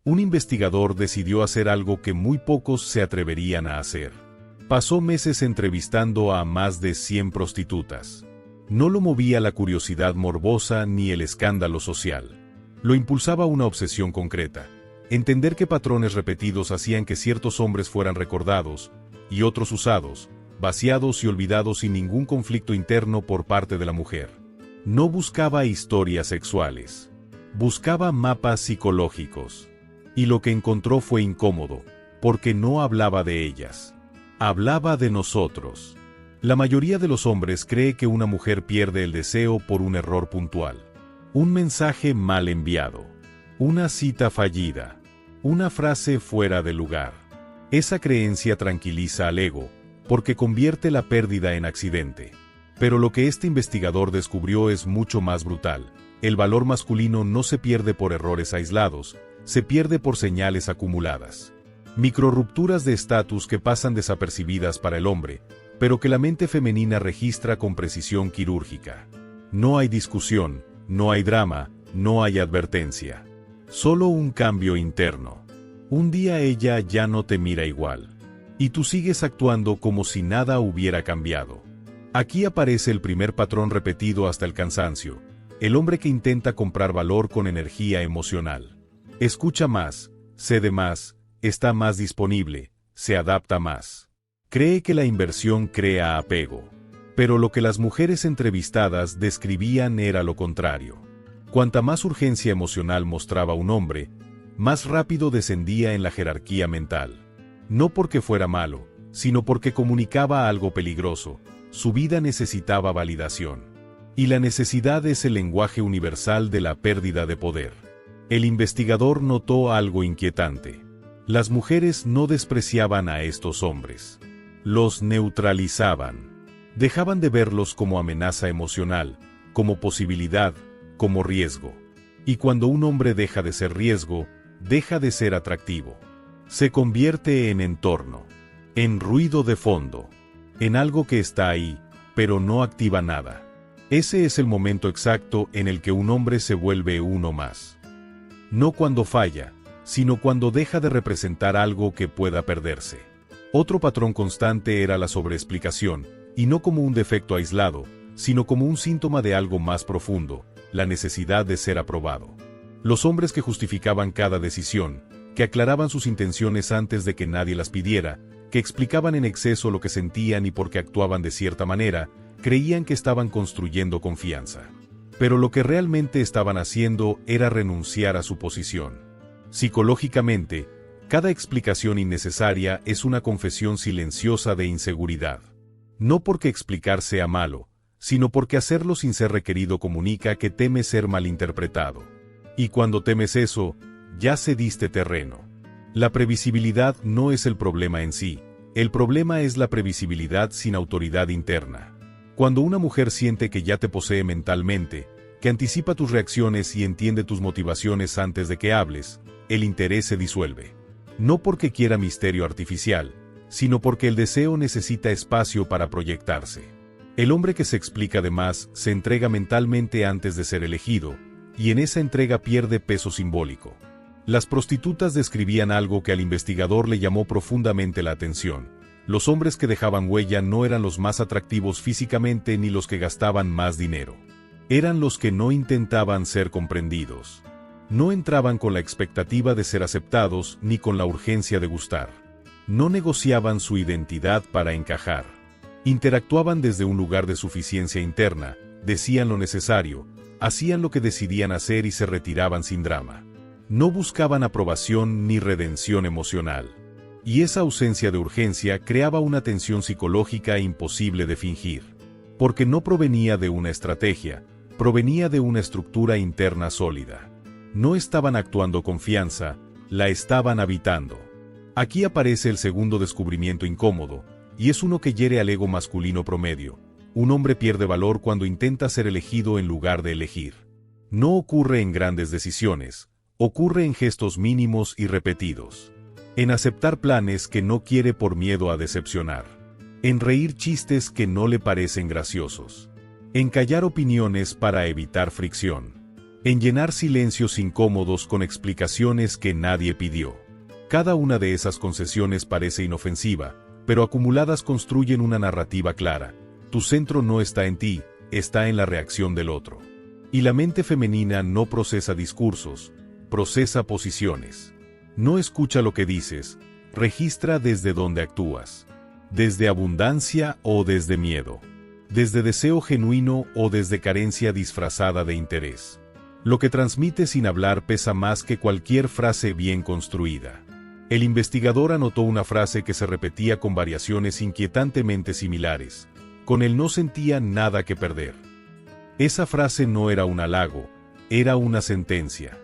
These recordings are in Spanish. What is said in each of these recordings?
Un investigador decidió hacer algo que muy pocos se atreverían a hacer. Pasó meses entrevistando a más de 100 prostitutas. No lo movía la curiosidad morbosa ni el escándalo social. Lo impulsaba una obsesión concreta: entender qué patrones repetidos hacían que ciertos hombres fueran recordados, y otros usados, vaciados y olvidados sin ningún conflicto interno por parte de la mujer. No buscaba historias sexuales. Buscaba mapas psicológicos. Y lo que encontró fue incómodo, porque no hablaba de ellas. Hablaba de nosotros. La mayoría de los hombres cree que una mujer pierde el deseo por un error puntual. Un mensaje mal enviado. Una cita fallida. Una frase fuera de lugar. Esa creencia tranquiliza al ego, porque convierte la pérdida en accidente. Pero lo que este investigador descubrió es mucho más brutal. El valor masculino no se pierde por errores aislados, se pierde por señales acumuladas. Microrrupturas de estatus que pasan desapercibidas para el hombre, pero que la mente femenina registra con precisión quirúrgica. No hay discusión, no hay drama, no hay advertencia. Solo un cambio interno. Un día ella ya no te mira igual. Y tú sigues actuando como si nada hubiera cambiado. Aquí aparece el primer patrón repetido hasta el cansancio: el hombre que intenta comprar valor con energía emocional. Escucha más, cede más, está más disponible, se adapta más. Cree que la inversión crea apego. Pero lo que las mujeres entrevistadas describían era lo contrario. Cuanta más urgencia emocional mostraba un hombre, más rápido descendía en la jerarquía mental. No porque fuera malo, sino porque comunicaba algo peligroso: su vida necesitaba validación. Y la necesidad es el lenguaje universal de la pérdida de poder. El investigador notó algo inquietante. Las mujeres no despreciaban a estos hombres. Los neutralizaban. Dejaban de verlos como amenaza emocional, como posibilidad, como riesgo. Y cuando un hombre deja de ser riesgo, deja de ser atractivo. Se convierte en entorno, en ruido de fondo, en algo que está ahí, pero no activa nada. Ese es el momento exacto en el que un hombre se vuelve uno más. No cuando falla, sino cuando deja de representar algo que pueda perderse. Otro patrón constante era la sobreexplicación, y no como un defecto aislado, sino como un síntoma de algo más profundo: la necesidad de ser aprobado. Los hombres que justificaban cada decisión, que aclaraban sus intenciones antes de que nadie las pidiera, que explicaban en exceso lo que sentían y por qué actuaban de cierta manera, creían que estaban construyendo confianza. Pero lo que realmente estaban haciendo era renunciar a su posición. Psicológicamente, cada explicación innecesaria es una confesión silenciosa de inseguridad. No porque explicar sea malo, sino porque hacerlo sin ser requerido comunica que temes ser malinterpretado. Y cuando temes eso, ya cediste terreno. La previsibilidad no es el problema en sí, el problema es la previsibilidad sin autoridad interna. Cuando una mujer siente que ya te posee mentalmente, que anticipa tus reacciones y entiende tus motivaciones antes de que hables, el interés se disuelve. No porque quiera misterio artificial, sino porque el deseo necesita espacio para proyectarse. El hombre que se explica de más se entrega mentalmente antes de ser elegido, y en esa entrega pierde peso simbólico. Las prostitutas describían algo que al investigador le llamó profundamente la atención. Los hombres que dejaban huella no eran los más atractivos físicamente ni los que gastaban más dinero. Eran los que no intentaban ser comprendidos. No entraban con la expectativa de ser aceptados ni con la urgencia de gustar. No negociaban su identidad para encajar. Interactuaban desde un lugar de suficiencia interna, decían lo necesario, hacían lo que decidían hacer y se retiraban sin drama. No buscaban aprobación ni redención emocional. Y esa ausencia de urgencia creaba una tensión psicológica imposible de fingir. Porque no provenía de una estrategia, provenía de una estructura interna sólida. No estaban actuando confianza, la estaban habitando. Aquí aparece el segundo descubrimiento incómodo, y es uno que hiere al ego masculino promedio. Un hombre pierde valor cuando intenta ser elegido en lugar de elegir. No ocurre en grandes decisiones, ocurre en gestos mínimos y repetidos. En aceptar planes que no quiere por miedo a decepcionar. En reír chistes que no le parecen graciosos. En callar opiniones para evitar fricción. en llenar silencios incómodos con explicaciones que nadie pidió. Cada una de esas concesiones parece inofensiva, pero acumuladas construyen una narrativa clara. Tu centro no está en ti, está en la reacción del otro. Y la mente femenina no procesa discursos, procesa posiciones. No escucha lo que dices, registra desde donde actúas. Desde abundancia o desde miedo. Desde deseo genuino o desde carencia disfrazada de interés. Lo que transmite sin hablar pesa más que cualquier frase bien construida. El investigador anotó una frase que se repetía con variaciones inquietantemente similares. Con él no sentía nada que perder. Esa frase no era un halago, era una sentencia.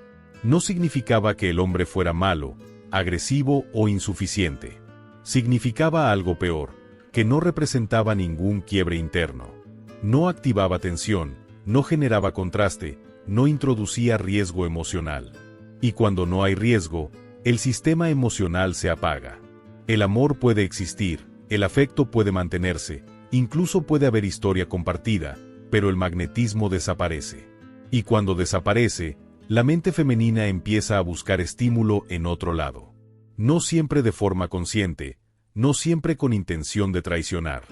No significaba que el hombre fuera malo, agresivo o insuficiente. Significaba algo peor, que no representaba ningún quiebre interno. No activaba tensión, no generaba contraste, no introducía riesgo emocional. Y cuando no hay riesgo, el sistema emocional se apaga. El amor puede existir, el afecto puede mantenerse, incluso puede haber historia compartida, pero el magnetismo desaparece. Y cuando desaparece, la mente femenina empieza a buscar estímulo en otro lado. No siempre de forma consciente, no siempre con intención de traicionar.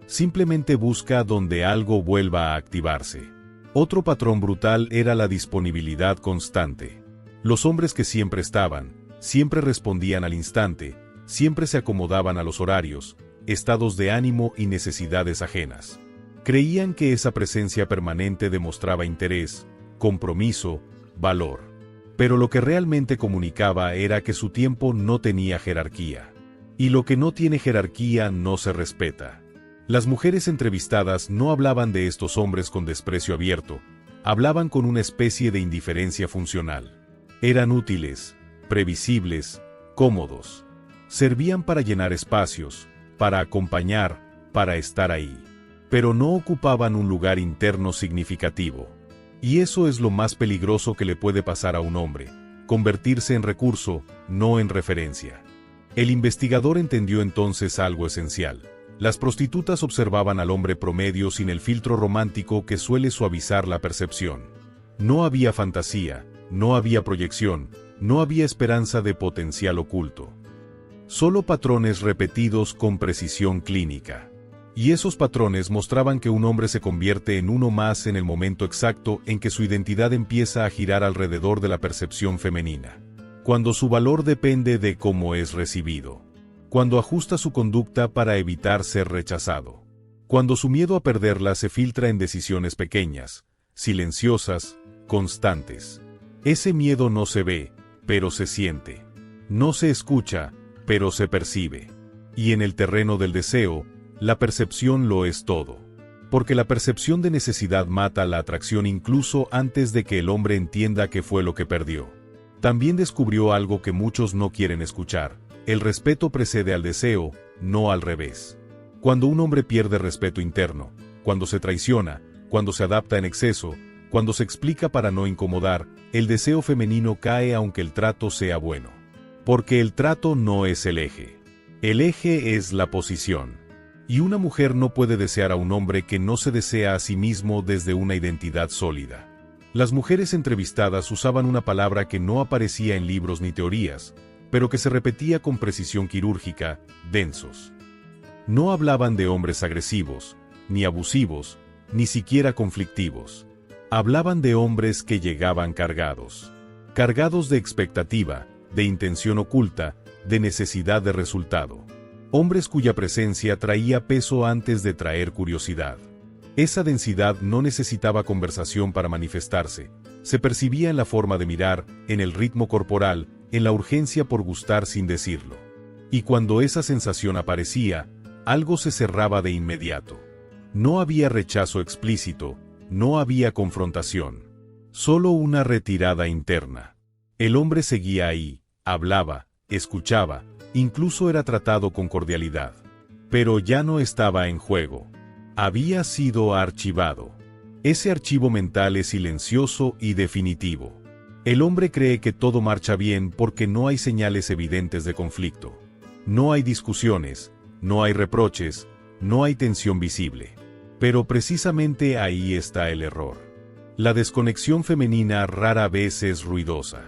Simplemente busca donde algo vuelva a activarse. Otro patrón brutal era la disponibilidad constante. Los hombres que siempre estaban, siempre respondían al instante, siempre se acomodaban a los horarios, estados de ánimo y necesidades ajenas. Creían que esa presencia permanente demostraba interés, compromiso, valor. Pero lo que realmente comunicaba era que su tiempo no tenía jerarquía. Y lo que no tiene jerarquía no se respeta. Las mujeres entrevistadas no hablaban de estos hombres con desprecio abierto, hablaban con una especie de indiferencia funcional. Eran útiles, previsibles, cómodos. Servían para llenar espacios, para acompañar, para estar ahí. Pero no ocupaban un lugar interno significativo. Y eso es lo más peligroso que le puede pasar a un hombre, convertirse en recurso, no en referencia. El investigador entendió entonces algo esencial. Las prostitutas observaban al hombre promedio sin el filtro romántico que suele suavizar la percepción. No había fantasía, no había proyección, no había esperanza de potencial oculto. Solo patrones repetidos con precisión clínica. Y esos patrones mostraban que un hombre se convierte en uno más en el momento exacto en que su identidad empieza a girar alrededor de la percepción femenina. Cuando su valor depende de cómo es recibido. Cuando ajusta su conducta para evitar ser rechazado. Cuando su miedo a perderla se filtra en decisiones pequeñas, silenciosas, constantes. Ese miedo no se ve, pero se siente. No se escucha, pero se percibe. Y en el terreno del deseo, la percepción lo es todo. Porque la percepción de necesidad mata la atracción incluso antes de que el hombre entienda qué fue lo que perdió. También descubrió algo que muchos no quieren escuchar. El respeto precede al deseo, no al revés. Cuando un hombre pierde respeto interno, cuando se traiciona, cuando se adapta en exceso, cuando se explica para no incomodar, el deseo femenino cae aunque el trato sea bueno. Porque el trato no es el eje. El eje es la posición. Y una mujer no puede desear a un hombre que no se desea a sí mismo desde una identidad sólida. Las mujeres entrevistadas usaban una palabra que no aparecía en libros ni teorías, pero que se repetía con precisión quirúrgica: densos. No hablaban de hombres agresivos, ni abusivos, ni siquiera conflictivos. Hablaban de hombres que llegaban cargados. Cargados de expectativa, de intención oculta, de necesidad de resultado. Hombres cuya presencia traía peso antes de traer curiosidad. Esa densidad no necesitaba conversación para manifestarse, se percibía en la forma de mirar, en el ritmo corporal, en la urgencia por gustar sin decirlo. Y cuando esa sensación aparecía, algo se cerraba de inmediato. No había rechazo explícito, no había confrontación. Solo una retirada interna. El hombre seguía ahí, hablaba, escuchaba, incluso era tratado con cordialidad. Pero ya no estaba en juego. Había sido archivado. Ese archivo mental es silencioso y definitivo. El hombre cree que todo marcha bien porque no hay señales evidentes de conflicto. No hay discusiones, no hay reproches, no hay tensión visible. Pero precisamente ahí está el error. La desconexión femenina rara vez es ruidosa.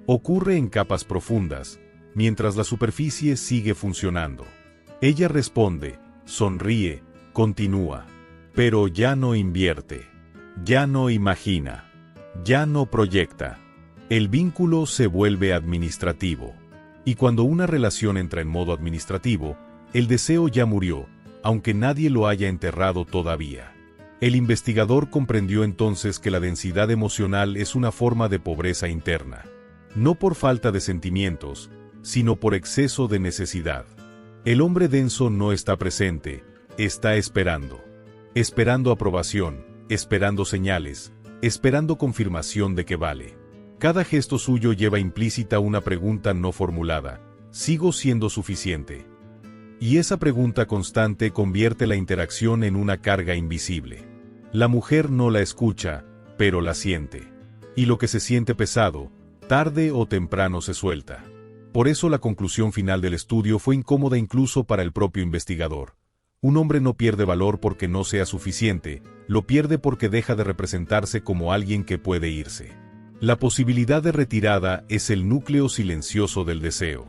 Ocurre en capas profundas, mientras la superficie sigue funcionando. Ella responde, sonríe, continúa, pero ya no invierte, ya no imagina, ya no proyecta. El vínculo se vuelve administrativo. Y cuando una relación entra en modo administrativo, el deseo ya murió, aunque nadie lo haya enterrado todavía. El investigador comprendió entonces que la densidad emocional es una forma de pobreza interna. No por falta de sentimientos, sino por exceso de necesidad. El hombre denso no está presente, está esperando. Esperando aprobación, esperando señales, esperando confirmación de que vale. Cada gesto suyo lleva implícita una pregunta no formulada: ¿sigo siendo suficiente? Y esa pregunta constante convierte la interacción en una carga invisible. La mujer no la escucha, pero la siente. Y lo que se siente pesado, tarde o temprano se suelta. Por eso la conclusión final del estudio fue incómoda incluso para el propio investigador. Un hombre no pierde valor porque no sea suficiente, lo pierde porque deja de representarse como alguien que puede irse. La posibilidad de retirada es el núcleo silencioso del deseo.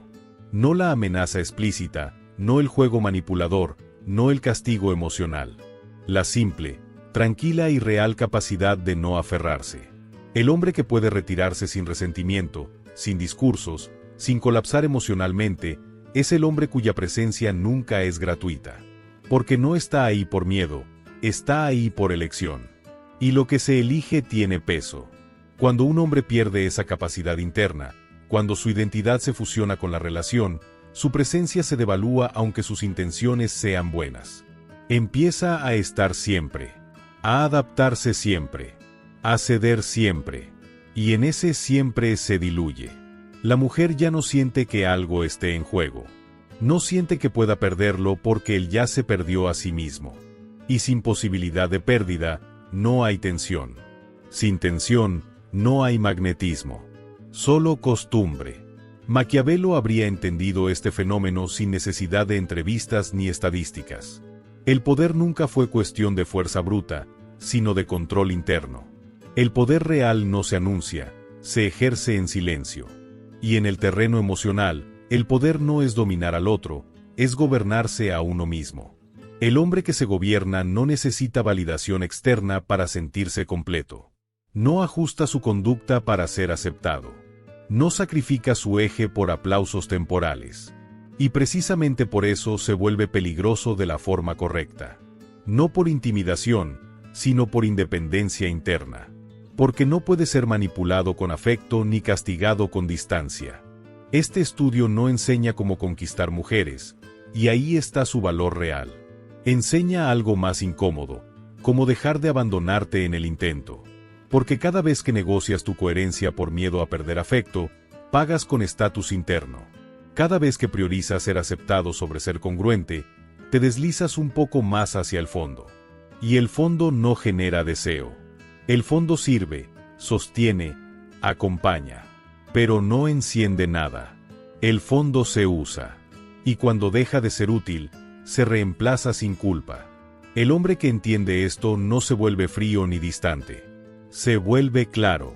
No la amenaza explícita, no el juego manipulador, no el castigo emocional. La simple, tranquila y real capacidad de no aferrarse. El hombre que puede retirarse sin resentimiento, sin discursos, sin colapsar emocionalmente, es el hombre cuya presencia nunca es gratuita. Porque no está ahí por miedo, está ahí por elección. Y lo que se elige tiene peso. Cuando un hombre pierde esa capacidad interna, cuando su identidad se fusiona con la relación, su presencia se devalúa aunque sus intenciones sean buenas. Empieza a estar siempre, a adaptarse siempre, a ceder siempre, y en ese siempre se diluye. La mujer ya no siente que algo esté en juego. No siente que pueda perderlo porque él ya se perdió a sí mismo. Y sin posibilidad de pérdida, no hay tensión. Sin tensión, no hay magnetismo. Solo costumbre. Maquiavelo habría entendido este fenómeno sin necesidad de entrevistas ni estadísticas. El poder nunca fue cuestión de fuerza bruta, sino de control interno. El poder real no se anuncia, se ejerce en silencio. Y en el terreno emocional, el poder no es dominar al otro, es gobernarse a uno mismo. El hombre que se gobierna no necesita validación externa para sentirse completo. No ajusta su conducta para ser aceptado. No sacrifica su eje por aplausos temporales. Y precisamente por eso se vuelve peligroso de la forma correcta. No por intimidación, sino por independencia interna. Porque no puede ser manipulado con afecto ni castigado con distancia. Este estudio no enseña cómo conquistar mujeres, y ahí está su valor real. Enseña algo más incómodo, cómo dejar de abandonarte en el intento. Porque cada vez que negocias tu coherencia por miedo a perder afecto, pagas con estatus interno. Cada vez que priorizas ser aceptado sobre ser congruente, te deslizas un poco más hacia el fondo. Y el fondo no genera deseo. El fondo sirve, sostiene, acompaña. Pero no enciende nada. El fondo se usa. Y cuando deja de ser útil, se reemplaza sin culpa. El hombre que entiende esto no se vuelve frío ni distante. Se vuelve claro.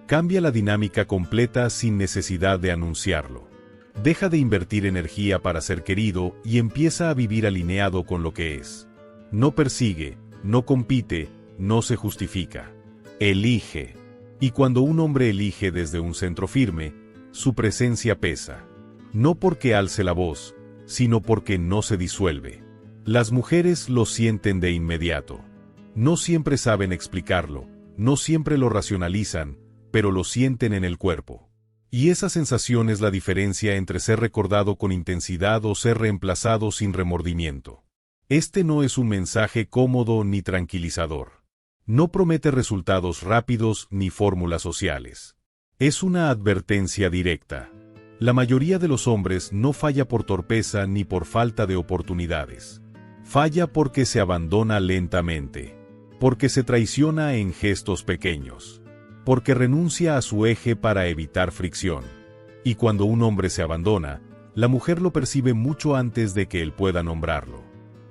Cambia la dinámica completa sin necesidad de anunciarlo. Deja de invertir energía para ser querido y empieza a vivir alineado con lo que es. No persigue, no compite, no se justifica. Elige. Y cuando un hombre elige desde un centro firme, su presencia pesa. No porque alce la voz, sino porque no se disuelve. Las mujeres lo sienten de inmediato. No siempre saben explicarlo, no siempre lo racionalizan, pero lo sienten en el cuerpo. Y esa sensación es la diferencia entre ser recordado con intensidad o ser reemplazado sin remordimiento. Este no es un mensaje cómodo ni tranquilizador. No promete resultados rápidos ni fórmulas sociales. Es una advertencia directa. La mayoría de los hombres no falla por torpeza ni por falta de oportunidades. Falla porque se abandona lentamente. Porque se traiciona en gestos pequeños. Porque renuncia a su eje para evitar fricción. Y cuando un hombre se abandona, la mujer lo percibe mucho antes de que él pueda nombrarlo.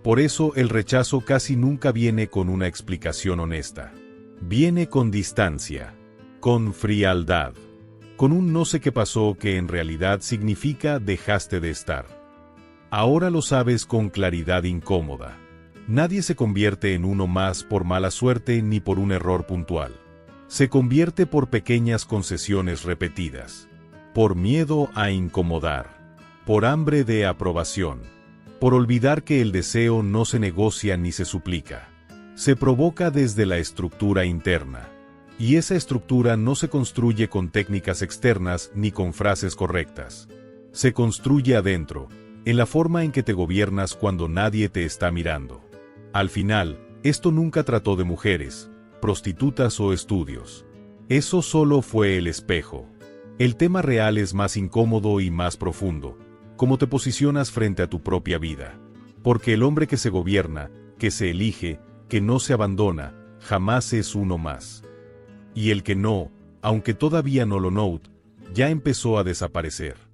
Por eso el rechazo casi nunca viene con una explicación honesta. Viene con distancia, con frialdad, con un no sé qué pasó que en realidad significa dejaste de estar. Ahora lo sabes con claridad incómoda. Nadie se convierte en uno más por mala suerte ni por un error puntual. Se convierte por pequeñas concesiones repetidas, por miedo a incomodar, por hambre de aprobación, por olvidar que el deseo no se negocia ni se suplica. Se provoca desde la estructura interna. Y esa estructura no se construye con técnicas externas ni con frases correctas. Se construye adentro, en la forma en que te gobiernas cuando nadie te está mirando. Al final, esto nunca trató de mujeres, prostitutas o estudios. Eso solo fue el espejo. El tema real es más incómodo y más profundo, cómo te posicionas frente a tu propia vida. Porque el hombre que se gobierna, que se elige, que no se abandona, jamás es uno más. Y el que no, aunque todavía no lo note, ya empezó a desaparecer.